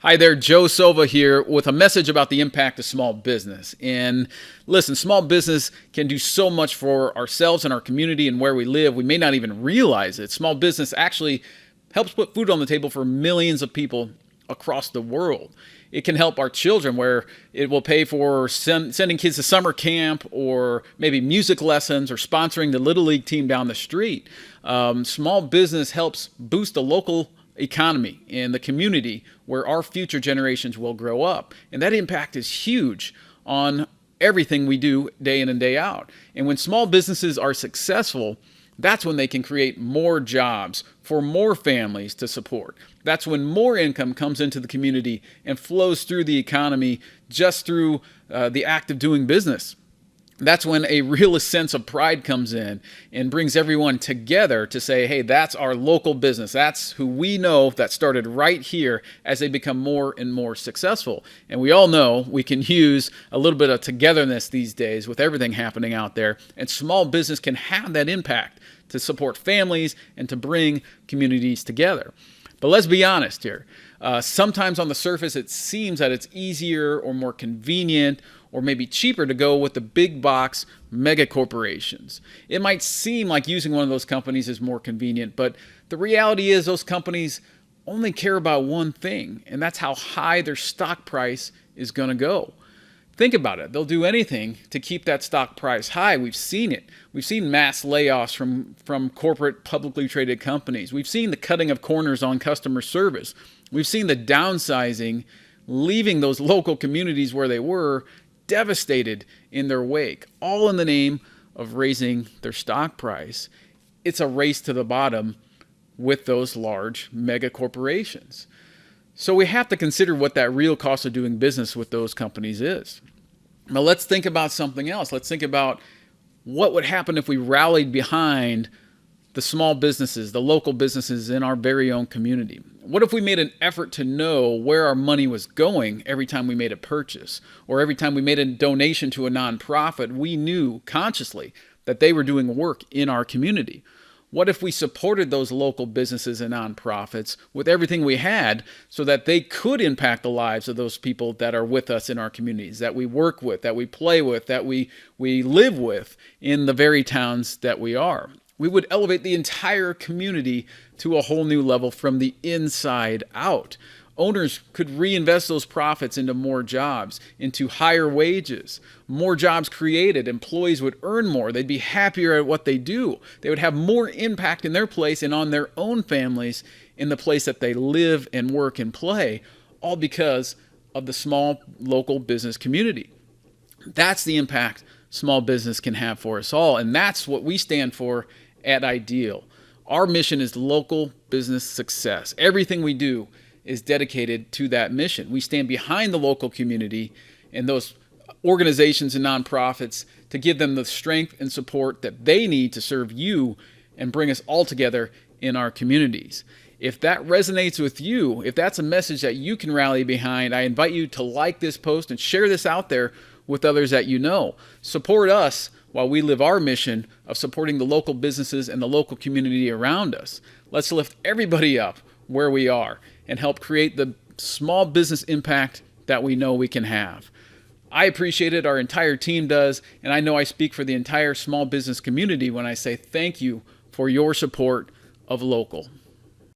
Hi there, Joe Silva here with a message about the impact of small business. And listen, small business can do so much for ourselves and our community and where we live. We may not even realize it. Small business actually helps put food on the table for millions of people across the world. It can help our children where it will pay for sending kids to summer camp or maybe music lessons or sponsoring the Little League team down the street. Small business helps boost the local economy and the community where our future generations will grow up. And that impact is huge on everything we do day in and day out. And when small businesses are successful, that's when they can create more jobs for more families to support. That's when more income comes into the community and flows through the economy just through the act of doing business. That's when a real sense of pride comes in and brings everyone together to say, hey, that's our local business. That's who we know that started right here as they become more and more successful. And we all know we can use a little bit of togetherness these days with everything happening out there. And small business can have that impact to support families and to bring communities together. But let's be honest here. Sometimes on the surface, it seems that it's easier or more convenient or maybe cheaper to go with the big box mega corporations. It might seem like using one of those companies is more convenient, but the reality is those companies only care about one thing, and that's how high their stock price is going to go. Think about it. They'll do anything to keep that stock price high. We've seen it. We've seen mass layoffs from corporate publicly traded companies. We've seen the cutting of corners on customer service. We've seen the downsizing, leaving those local communities where they were devastated in their wake, all in the name of raising their stock price. It's a race to the bottom with those large mega corporations. So we have to consider what that real cost of doing business with those companies is. Now let's think about something else. Let's think about what would happen if we rallied behind the small businesses, the local businesses in our very own community. What if we made an effort to know where our money was going every time we made a purchase or every time we made a donation to a nonprofit? We knew consciously that they were doing work in our community. What if we supported those local businesses and nonprofits with everything we had so that they could impact the lives of those people that are with us in our communities, that we work with, that we play with, that we live with in the very towns that we are? We would elevate the entire community to a whole new level from the inside out. Owners could reinvest those profits into more jobs, into higher wages, more jobs created. Employees would earn more. They'd be happier at what they do. They would have more impact in their place and on their own families in the place that they live and work and play, all because of the small local business community. That's the impact small business can have for us all, and that's what we stand for at Ideal. Our mission is local business success. Everything we do is dedicated to that mission. We stand behind the local community and those organizations and nonprofits to give them the strength and support that they need to serve you and bring us all together in our communities. If that resonates with you, if that's a message that you can rally behind, I invite you to like this post and share this out there with others that you know. Support us while we live our mission of supporting the local businesses and the local community around us. Let's lift everybody up where we are and help create the small business impact that we know we can have. I appreciate it. Our entire team does. And I know I speak for the entire small business community when I say thank you for your support of local.